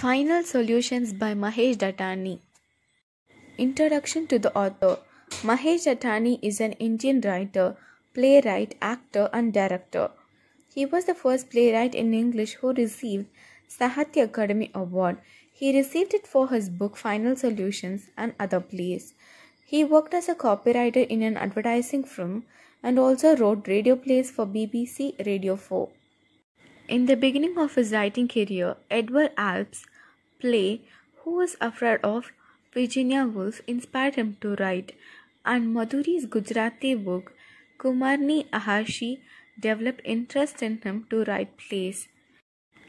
Final Solutions by Mahesh Dattani. Introduction to the author. Mahesh Dattani is an Indian writer, playwright, actor and director. He was the first playwright in English who received Sahitya Akademi Award. He received it for his book Final Solutions and other plays. He worked as a copywriter in an advertising firm and also wrote radio plays for BBC Radio 4. In the beginning of his writing career, Edward Alp's play Who Was Afraid of Virginia Woolf inspired him to write, and Madhuri's Gujarati book Kumarni Ahashi developed interest in him to write plays.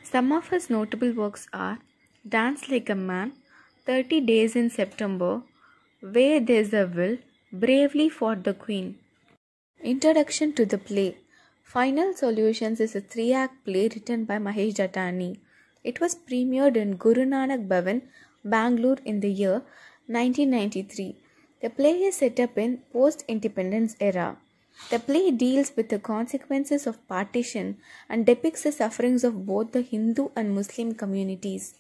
Some of his notable works are Dance Like a Man, 30 Days in September, Where There's a Will, Bravely Fought the Queen. Introduction to the play. Final Solutions is a 3-act play written by Mahesh Dattani. It was premiered in Guru Nanak Bhavan, Bangalore in the year 1993. The play is set up in post-independence era. The play deals with the consequences of partition and depicts the sufferings of both the Hindu and Muslim communities.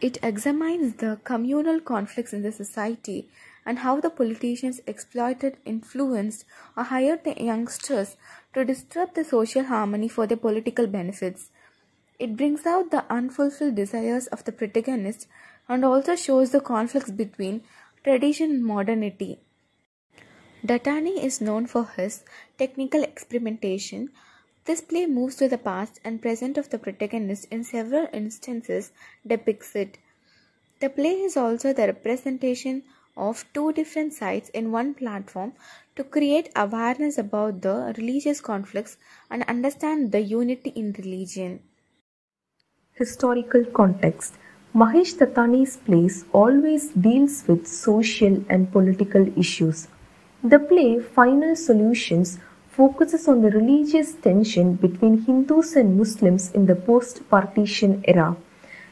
It examines the communal conflicts in the society and how the politicians exploited, influenced, or hired the youngsters to disturb the social harmony for their political benefits. It brings out the unfulfilled desires of the protagonist and also shows the conflicts between tradition and modernity. Dattani is known for his technical experimentation. This play moves to the past and present of the protagonist in several instances depicts it. The play is also the representation of two different sides in one platform to create awareness about the religious conflicts and understand the unity in religion. Historical context. Mahesh Dattani's plays always deals with social and political issues. The play Final Solutions focuses on the religious tension between Hindus and Muslims in the post-partition era.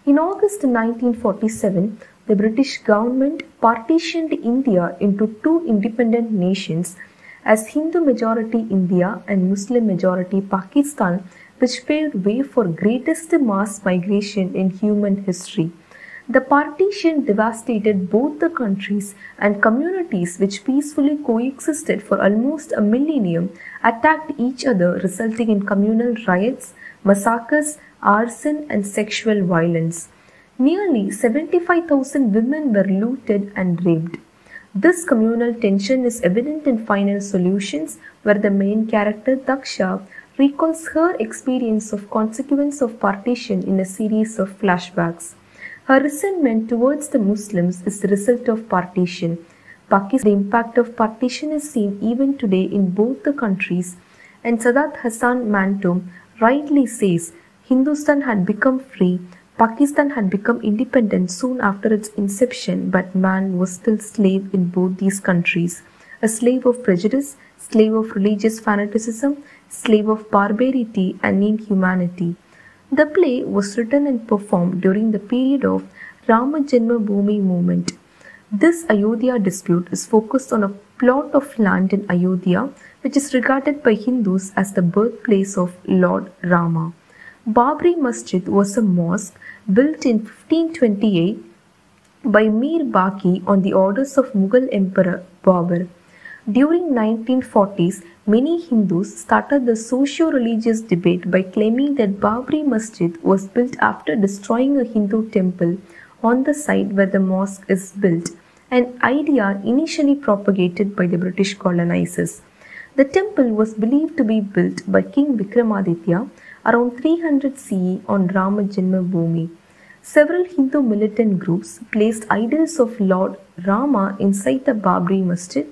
In August 1947, the British government partitioned India into two independent nations as Hindu-majority India and Muslim-majority Pakistan, which paved way for greatest mass migration in human history. The partition devastated both the countries, and communities which peacefully coexisted for almost a millennium attacked each other, resulting in communal riots, massacres, arson and sexual violence. Nearly 75,000 women were looted and raped. This communal tension is evident in Final Solutions, where the main character Daksha recalls her experience of consequence of partition in a series of flashbacks. Her resentment towards the Muslims is the result of partition. The impact of partition is seen even today in both the countries, and Sadat Hassan Manto rightly says Hindustan had become free, Pakistan had become independent soon after its inception, but man was still slave in both these countries, a slave of prejudice, slave of religious fanaticism, slave of barbarity and inhumanity. The play was written and performed during the period of Rama Janma Bhoomi movement. This Ayodhya dispute is focused on a plot of land in Ayodhya, which is regarded by Hindus as the birthplace of Lord Rama. Babri Masjid was a mosque built in 1528 by Mir Baqi on the orders of Mughal Emperor Babur. During 1940s, many Hindus started the socio-religious debate by claiming that Babri Masjid was built after destroying a Hindu temple on the site where the mosque is built, an idea initially propagated by the British colonizers. The temple was believed to be built by King Vikramaditya around 300 CE on Rama Janma Bhoomi. Several Hindu militant groups placed idols of Lord Rama inside the Babri Masjid,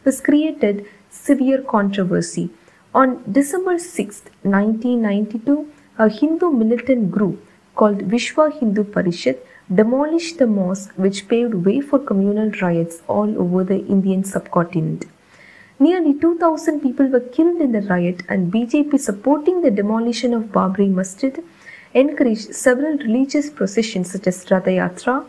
which created severe controversy. On December 6, 1992, a Hindu militant group called Vishwa Hindu Parishad demolished the mosque, which paved way for communal riots all over the Indian subcontinent. Nearly 2,000 people were killed in the riot, and BJP, supporting the demolition of Babri Masjid, encouraged several religious processions such as Ratha Yatra.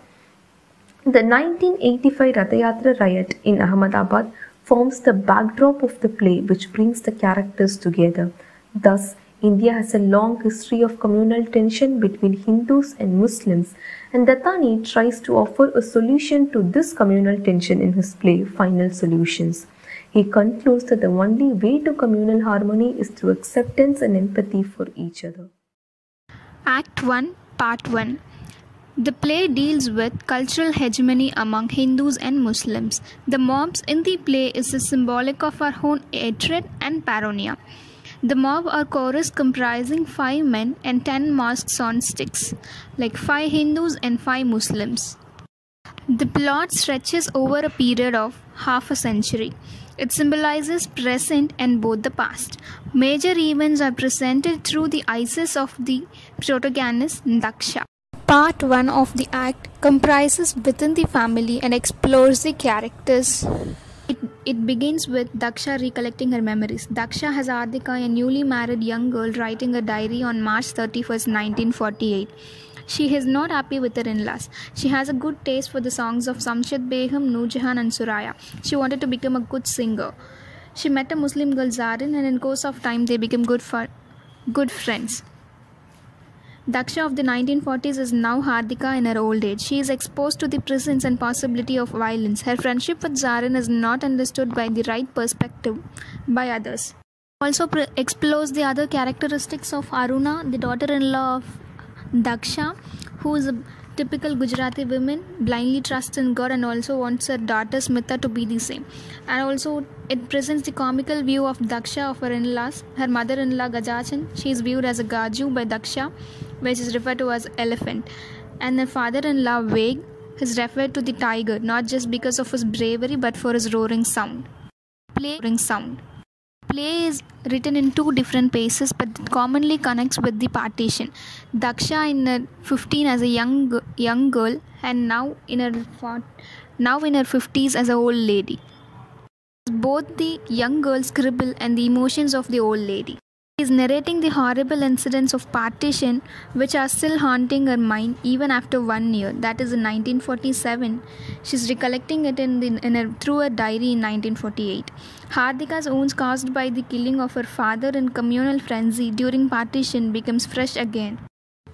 The 1985 Ratha Yatra riot in Ahmedabad forms the backdrop of the play, which brings the characters together. Thus, India has a long history of communal tension between Hindus and Muslims, and Dattani tries to offer a solution to this communal tension in his play Final Solutions. He concludes that the only way to communal harmony is through acceptance and empathy for each other. Act 1, Part 1. The play deals with cultural hegemony among Hindus and Muslims. The mobs in the play is a symbolic of our own hatred and paranoia. The mob or chorus comprising 5 men and 10 masks on sticks, like 5 Hindus and 5 Muslims. The plot stretches over a period of half a century. It symbolizes present and both the past. Major events are presented through the eyes of the protagonist Daksha. Part 1 of the act comprises within the family and explores the characters. It begins with Daksha recollecting her memories. Daksha has Ardhika, a newly married young girl, writing a diary on March 31st, 1948. She is not happy with her in-laws. She has a good taste for the songs of Samshad Begum, Noorjahan and Suraya. She wanted to become a good singer. She met a Muslim girl Zarin, and in course of time they became good friends. Daksha of the 1940s is now Hardika in her old age. She is exposed to the presence and possibility of violence. Her friendship with Zarin is not understood by the right perspective by others. Also explores the other characteristics of Aruna, the daughter-in-law of Daksha, who is a typical Gujarati woman, blindly trusts in God and also wants her daughter Smita to be the same. And also it presents the comical view of Daksha of her in-laws. Her mother-in-law Gajachan, she is viewed as a Gaju by Daksha, which is referred to as elephant. And her father-in-law Veg is referred to the tiger, not just because of his bravery but for his roaring sound. Play is written in 2 different paces but it commonly connects with the partition. Daksha in her 15 as a young girl and now in her 50s as an old lady. Both the young girl's scribble and the emotions of the old lady. She is narrating the horrible incidents of partition which are still haunting her mind even after 1 year, that is in 1947. She is recollecting it through her diary in 1948. Hardika's wounds caused by the killing of her father in communal frenzy during partition becomes fresh again.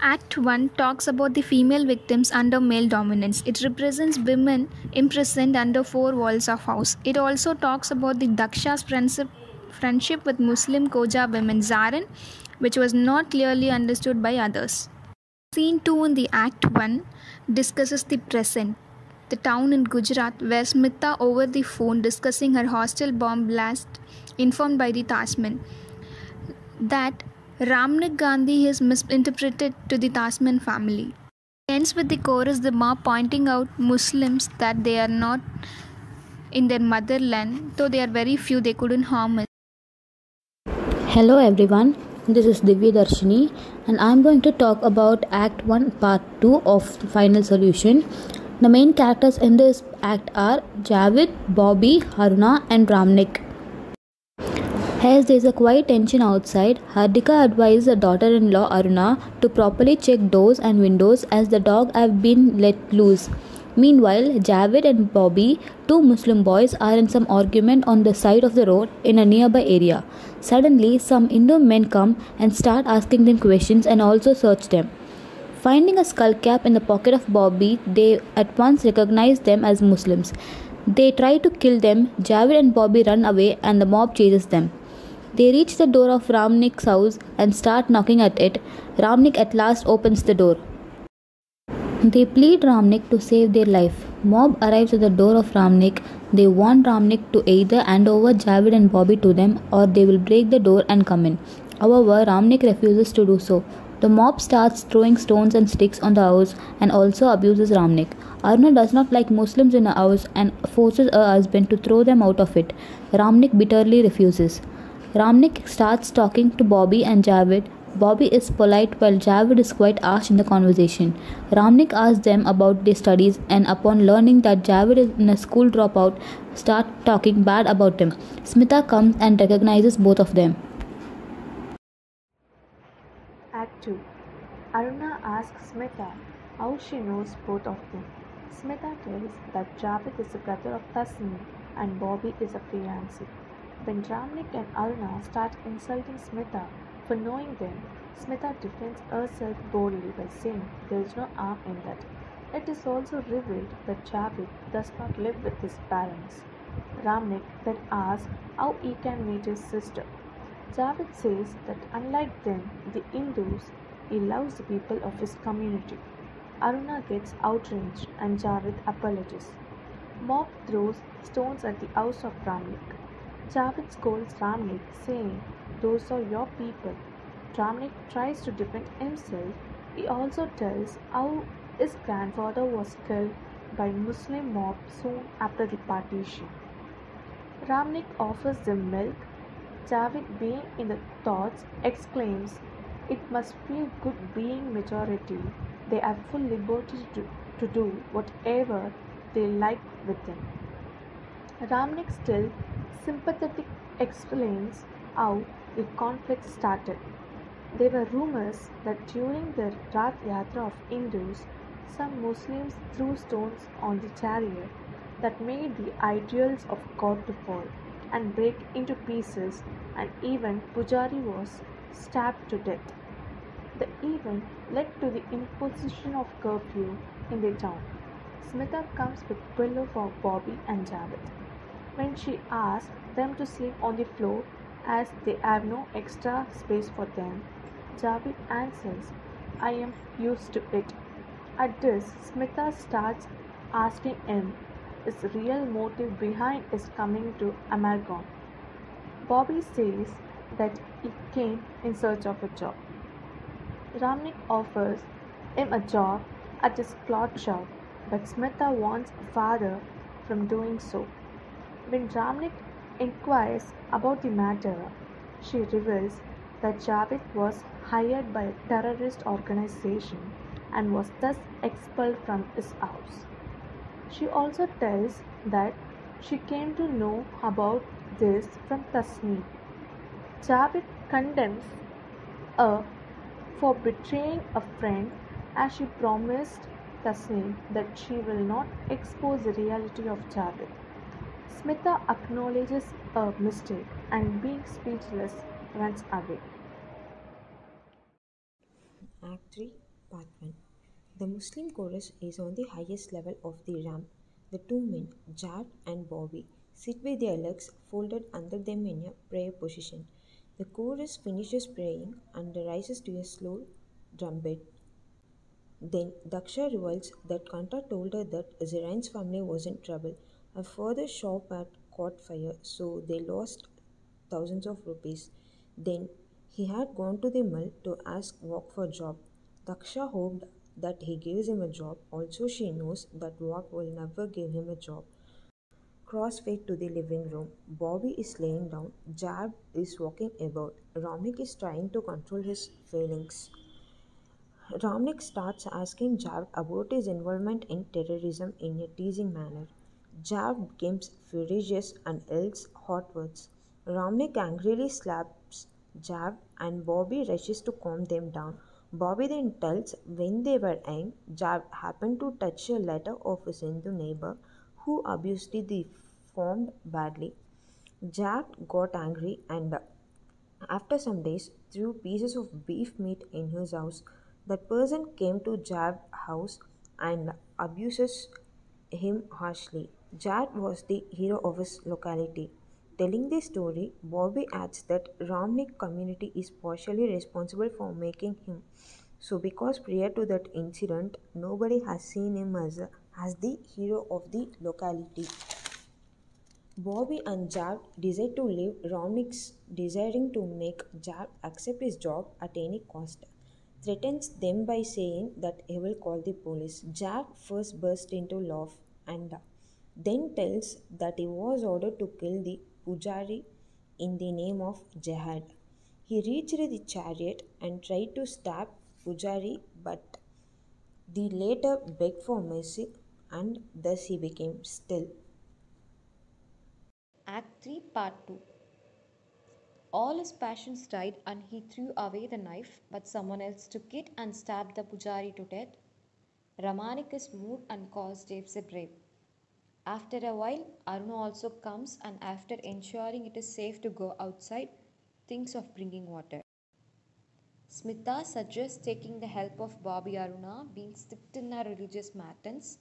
Act 1 talks about the female victims under male dominance. It represents women imprisoned under 4 walls of house. It also talks about the Daksha's friendship with Muslim Koja women Zarin, which was not clearly understood by others. Scene 2 in the Act 1 discusses the present, the town in Gujarat where Smita over the phone discussing her hostel bomb blast informed by the Tasman that Ramnik Gandhi is misinterpreted to the Tasman family. It ends with the chorus, the mob pointing out Muslims that they are not in their motherland, though they are very few, they couldn't harm us. Hello everyone, this is Divya Darshini and I am going to talk about Act 1 Part 2 of Final Solution. The main characters in this act are Javid, Bobby, Haruna and Ramnik. As there is a quiet tension outside, Hardika advises her daughter-in-law Aruna to properly check doors and windows as the dog have been let loose. Meanwhile, Javid and Bobby, 2 Muslim boys, are in some argument on the side of the road in a nearby area. Suddenly, some Hindu men come and start asking them questions and also search them. Finding a skull cap in the pocket of Bobby, they at once recognize them as Muslims. They try to kill them. Javid and Bobby run away and the mob chases them. They reach the door of Ramnik's house and start knocking at it. Ramnik at last opens the door. They plead Ramnik to save their life. Mob arrives at the door of Ramnik. They want Ramnik to either hand over Javid and Bobby to them or they will break the door and come in. However, Ramnik refuses to do so. The mob starts throwing stones and sticks on the house and also abuses Ramnik. Aruna does not like Muslims in her house and forces her husband to throw them out of it. Ramnik bitterly refuses. Ramnik starts talking to Bobby and Javid. Bobby is polite while Javid is quite harsh in the conversation. Ramnik asks them about their studies and upon learning that Javid is in a school dropout, start talking bad about him. Smita comes and recognizes both of them. Act 2. Aruna asks Smita how she knows both of them. Smita tells that Javid is the brother of Tasni and Bobby is a fiancé. When Ramnik and Aruna start insulting Smita, For knowing them, Smitha defends herself boldly by saying there is no harm in that. It is also revealed that Javed does not live with his parents. Ramnik then asks how he can meet his sister. Javed says that unlike them, the Hindus, he loves the people of his community. Aruna gets outraged and Javed apologizes. Mob throws stones at the house of Ramnik. Javed scolds Ramnik, saying, "Those are your people." Ramnik tries to defend himself. He also tells how his grandfather was killed by Muslim mob soon after the partition. Ramnik offers them milk. Javed, being in the thoughts, exclaims, "It must feel good being majority. They have full liberty to do whatever they like with them." Ramnik, still sympathetic, explains how the conflict started. There were rumors that during the Rath Yatra of Hindus, some Muslims threw stones on the chariot that made the idols of God to fall and break into pieces, and even Pujari was stabbed to death. The event led to the imposition of curfew in the town. Smitha comes with pillow for Bobby and Javed. When she asks them to sleep on the floor as they have no extra space for them, Javed answers, "I am used to it." At this, Smitha starts asking him his real motive behind his coming to Amalgam. Bobby says that he came in search of a job. Ramnik offers him a job at his cloth shop, but Smitha warns father from doing so. When Ramnik inquires about the matter, she reveals that Javed was hired by a terrorist organization and was thus expelled from his house. She also tells that she came to know about this from Tasneem. Javed condemns her for betraying a friend, as she promised Tasneem that she will not expose the reality of Javed. Smitha acknowledges a mistake and, being speechless, runs away. Act 3, Part 1. The Muslim chorus is on the highest level of the ramp. The two men, Jad and Bobby, sit with their legs folded under them in a prayer position. The chorus finishes praying and rises to a slow drum beat. Then Daksha reveals that Kanta told her that Zirain's family was in trouble. A further shop had caught fire, so they lost thousands of rupees. Then he had gone to the mill to ask work for job. Daksha hoped that he gives him a job. Also, she knows that work will never give him a job. Crossfade to the living room. Bobby is laying down. Jab is walking about. Ramik is trying to control his feelings. Ramnik starts asking Jav about his involvement in terrorism in a teasing manner. Jav becomes furious and yells hot words. Ramnik angrily slaps Jav and Bobby rushes to calm them down. Bobby then tells when they were young, Jav happened to touch a letter of his Hindu neighbor who abused the formed badly. Jav got angry and after some days threw pieces of beef meat in his house. That person came to Jab's house and abuses him harshly. Jad was the hero of his locality. Telling the story, Bobby adds that Ramnik community is partially responsible for making him. So because prior to that incident, nobody has seen him as the hero of the locality. Bobby and Jav decide to leave. Romnick's desiring to make Jav accept his job at any cost, threatens them by saying that he will call the police. Jav first bursts into laugh and then tells that he was ordered to kill the Pujari in the name of jihad. He reached the chariot and tried to stab Pujari, but the latter begged for mercy and thus he became still. Act 3, Part 2. All his passions died and he threw away the knife, but someone else took it and stabbed the Pujari to death. Ramanik is moved and calls James a brave. After a while, Aruna also comes and after ensuring it is safe to go outside, thinks of bringing water. Smita suggests taking the help of Bobby Aruna being strict in her religious matins,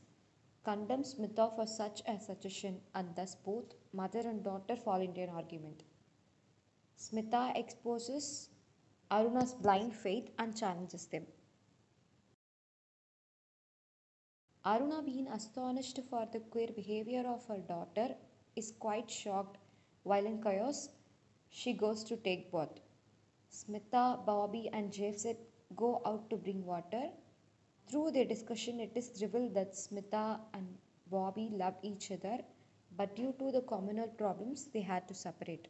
condemns Smita for such a suggestion, and thus both mother and daughter fall into an argument. Smita exposes Aruna's blind faith and challenges them. Aruna, being astonished for the queer behavior of her daughter, is quite shocked. While in chaos, she goes to take bath. Smita, Bobby, and Jafet go out to bring water. Through their discussion, it is revealed that Smita and Bobby love each other, but due to the communal problems, they had to separate.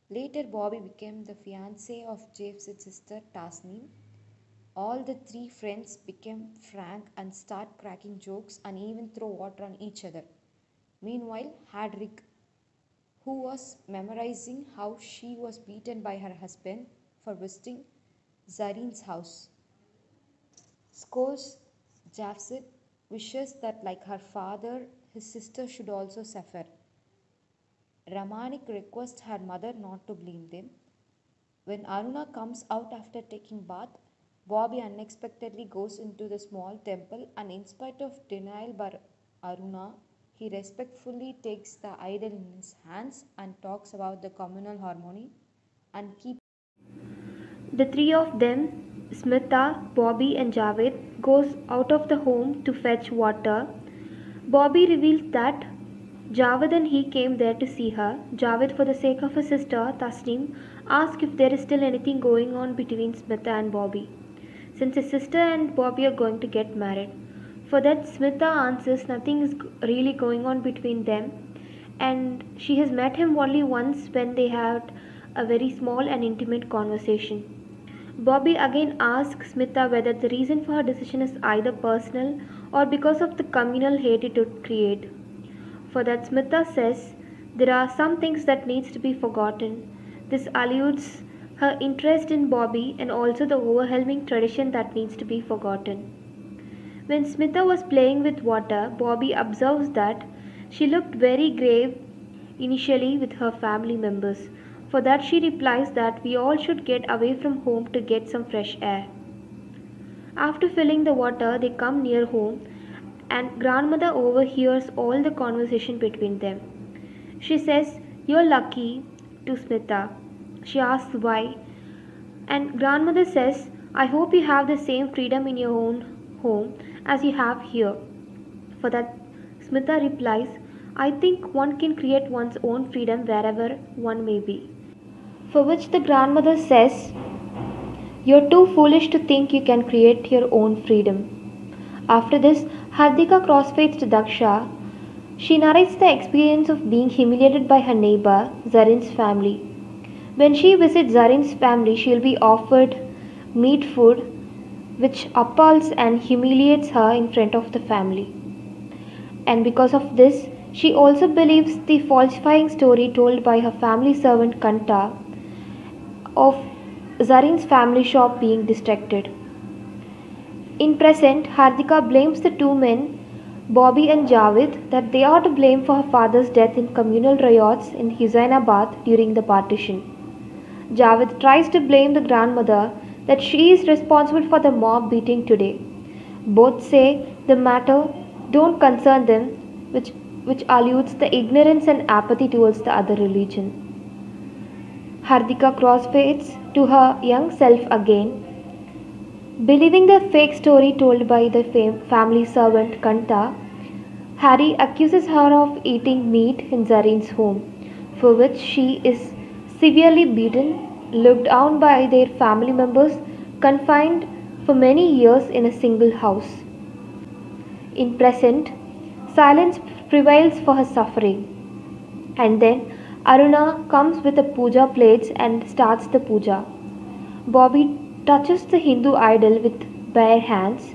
Later, Bobby became the fiancé of Jafet's sister Tasneem. All the three friends became frank and start cracking jokes and even throw water on each other. Meanwhile, Hadrick, who was memorizing how she was beaten by her husband for visiting Zarin's house, scolds Jafet, wishes that like her father, his sister should also suffer. Ramanik requests her mother not to blame them. When Aruna comes out after taking bath, Bobby unexpectedly goes into the small temple and in spite of denial by Aruna, he respectfully takes the idol in his hands and talks about the communal harmony and keep. The three of them, Smita, Bobby and Javed, goes out of the home to fetch water. Bobby reveals that Javed and he came there to see her. Javed, for the sake of his sister, Tasneem, asks if there is still anything going on between Smita and Bobby, since his sister and Bobby are going to get married. For that, Smita answers nothing is really going on between them, and she has met him only once when they had a very small and intimate conversation. Bobby again asks Smita whether the reason for her decision is either personal or because of the communal hate it would create. For that, Smita says there are some things that needs to be forgotten. This alludes her interest in Bobby and also the overwhelming tradition that needs to be forgotten. When Smita was playing with water, Bobby observes that she looked very grave initially with her family members. For that, she replies that we all should get away from home to get some fresh air. After filling the water, they come near home and grandmother overhears all the conversation between them. She says, "You're lucky," to Smita. She asks why, and grandmother says, "I hope you have the same freedom in your own home as you have here." For that, Smita replies, "I think one can create one's own freedom wherever one may be." For which the grandmother says, "You're too foolish to think you can create your own freedom." After this, Hardika crossfades to Daksha. She narrates the experience of being humiliated by her neighbor, Zarin's family. When she visits Zarin's family, she will be offered meat food, which appalls and humiliates her in front of the family. And because of this, she also believes the falsifying story told by her family servant Kanta of Zarin's family shop being distracted. In present, Hardika blames the two men, Bobby and Javed, that they are to blame for her father's death in communal riots in Husainabad during the partition. Javed tries to blame the grandmother that she is responsible for the mob beating today. Both say the matter don't concern them, which alludes the ignorance and apathy towards the other religion. Hardika crossfades to her young self again. Believing the fake story told by the family servant Kanta, Harry accuses her of eating meat in Zarin's home, for which she is severely beaten, looked down by their family members, confined for many years in a single house. In present, silence prevails for her suffering. And then Aruna comes with the puja plates and starts the puja. Bobby touches the Hindu idol with bare hands.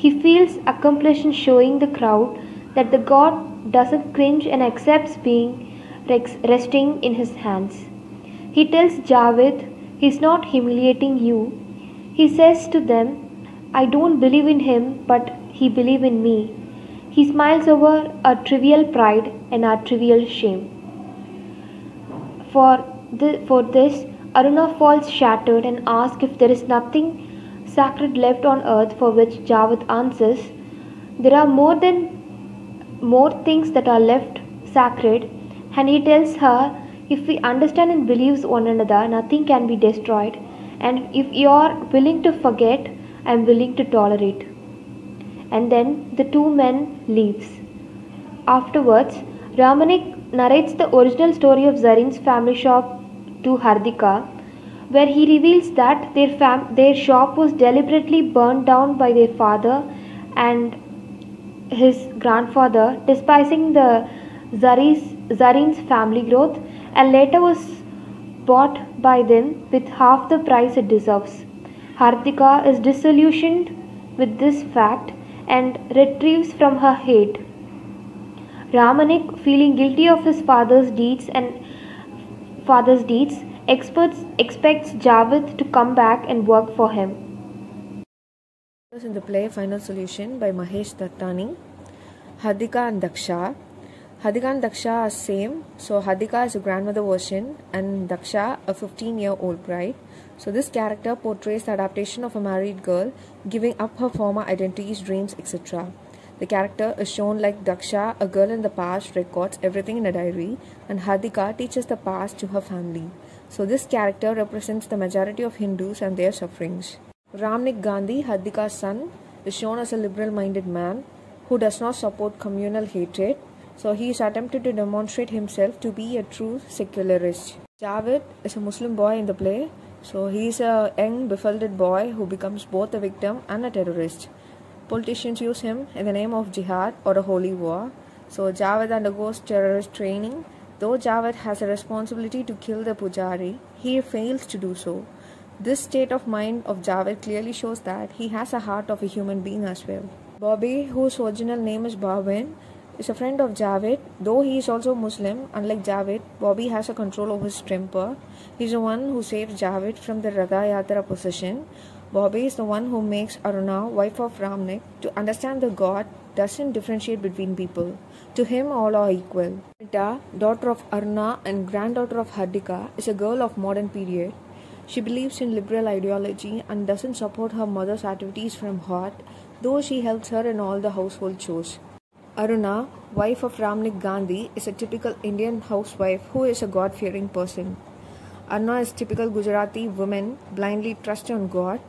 He feels accomplished in showing the crowd that the god doesn't cringe and accepts being resting in his hands. He tells Javed he's not humiliating you. He says to them, "I don't believe in him, but he believes in me." He smiles over our trivial pride and our trivial shame. For this, Aruna falls shattered and asks if there is nothing sacred left on earth, for which Javed answers, there are more things that are left sacred, and he tells her, if we understand and believe one another, nothing can be destroyed, and if you are willing to forget, I am willing to tolerate. And then the two men leaves. Afterwards, Ramanik narrates the original story of Zarin's family shop to Hardika, where he reveals that their shop was deliberately burned down by their father and his grandfather, despising the Zarin's family growth, and later was bought by them with half the price it deserves. Hardika is disillusioned with this fact and retrieves from her hate. Ramanik, feeling guilty of his father's deeds, expects Javed to come back and work for him. In the play Final Solution by Mahesh Dattani, Hardika and Daksha. Hardika and Daksha are same. So Hardika is a grandmother version and Daksha a 15-year-old bride. So this character portrays the adaptation of a married girl giving up her former identities, dreams, etc. The character is shown like Daksha, a girl in the past, records everything in a diary, and Hardika teaches the past to her family. So this character represents the majority of Hindus and their sufferings. Ramnik Gandhi, Hardika's son, is shown as a liberal-minded man who does not support communal hatred. So he is attempted to demonstrate himself to be a true secularist. Javed is a Muslim boy in the play. So he is a young, befuddled boy who becomes both a victim and a terrorist. Politicians use him in the name of jihad or a holy war. So Javed undergoes terrorist training. Though Javed has a responsibility to kill the pujari, he fails to do so. This state of mind of Javed clearly shows that he has a heart of a human being as well. Bobby, whose original name is Bhavin, is a friend of Javed. Though he is also Muslim, unlike Javed, Bobby has a control over his temper. He is the one who saves Javed from the Radha Yatra possession. Bobby is the one who makes Aruna, wife of Ramnik, to understand the God doesn't differentiate between people. To him, all are equal. Rita, daughter of Aruna and granddaughter of Hardika, is a girl of modern period. She believes in liberal ideology and doesn't support her mother's activities from heart, though she helps her in all the household chores. Aruna, wife of Ramnik Gandhi, is a typical Indian housewife who is a God-fearing person. Aruna is typical Gujarati woman, blindly trust on God.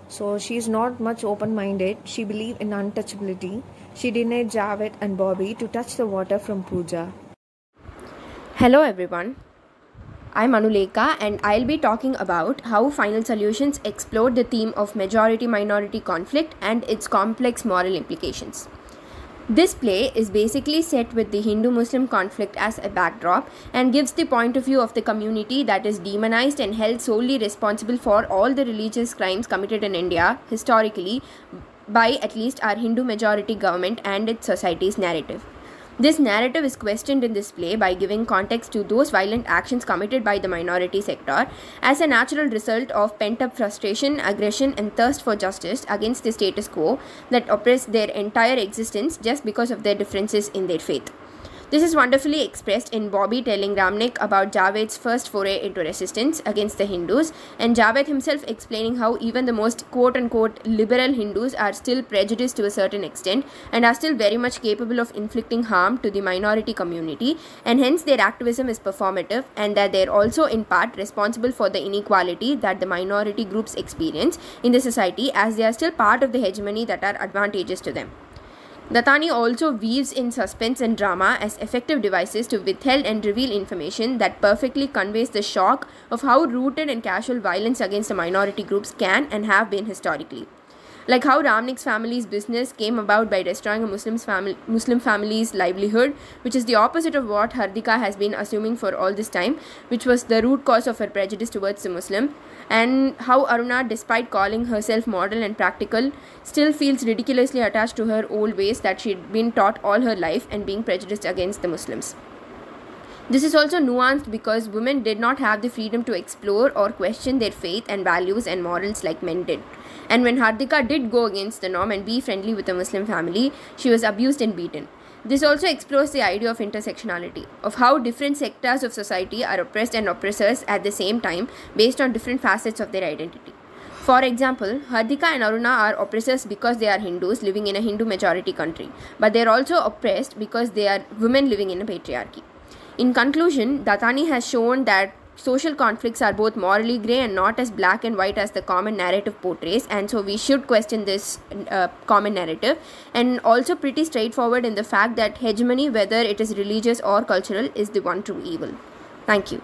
So she is not much open-minded. She believes in untouchability. She denied Javed and Bobby to touch the water from puja. Hello everyone. I'm Anuleka and I'll be talking about how Final Solutions explored the theme of majority-minority conflict and its complex moral implications. This play is basically set with the Hindu-Muslim conflict as a backdrop and gives the point of view of the community that is demonized and held solely responsible for all the religious crimes committed in India historically by at least our Hindu majority government and its society's narrative. This narrative is questioned in this play by giving context to those violent actions committed by the minority sector as a natural result of pent-up frustration, aggression and thirst for justice against the status quo that oppressed their entire existence just because of their differences in their faith. This is wonderfully expressed in Bobby telling Ramnik about Javed's first foray into resistance against the Hindus and Javed himself explaining how even the most quote-unquote liberal Hindus are still prejudiced to a certain extent and are still very much capable of inflicting harm to the minority community, and hence their activism is performative and that they are also in part responsible for the inequality that the minority groups experience in the society as they are still part of the hegemony that are advantageous to them. Dattani also weaves in suspense and drama as effective devices to withhold and reveal information that perfectly conveys the shock of how rooted and casual violence against the minority groups can and have been historically. Like how Ramnik's family's business came about by destroying a Muslim family's livelihood, which is the opposite of what Hardika has been assuming for all this time, which was the root cause of her prejudice towards the Muslim, and how Aruna, despite calling herself modern and practical, still feels ridiculously attached to her old ways that she'd been taught all her life and being prejudiced against the Muslims. This is also nuanced because women did not have the freedom to explore or question their faith and values and morals like men did. And when Hardika did go against the norm and be friendly with a Muslim family, she was abused and beaten. This also explores the idea of intersectionality, of how different sectors of society are oppressed and oppressors at the same time based on different facets of their identity. For example, Hardika and Aruna are oppressors because they are Hindus living in a Hindu majority country, but they are also oppressed because they are women living in a patriarchy. In conclusion, Dattani has shown that social conflicts are both morally grey and not as black and white as the common narrative portrays, and so we should question this common narrative, and also pretty straightforward in the fact that hegemony, whether it is religious or cultural, is the one true evil. Thank you.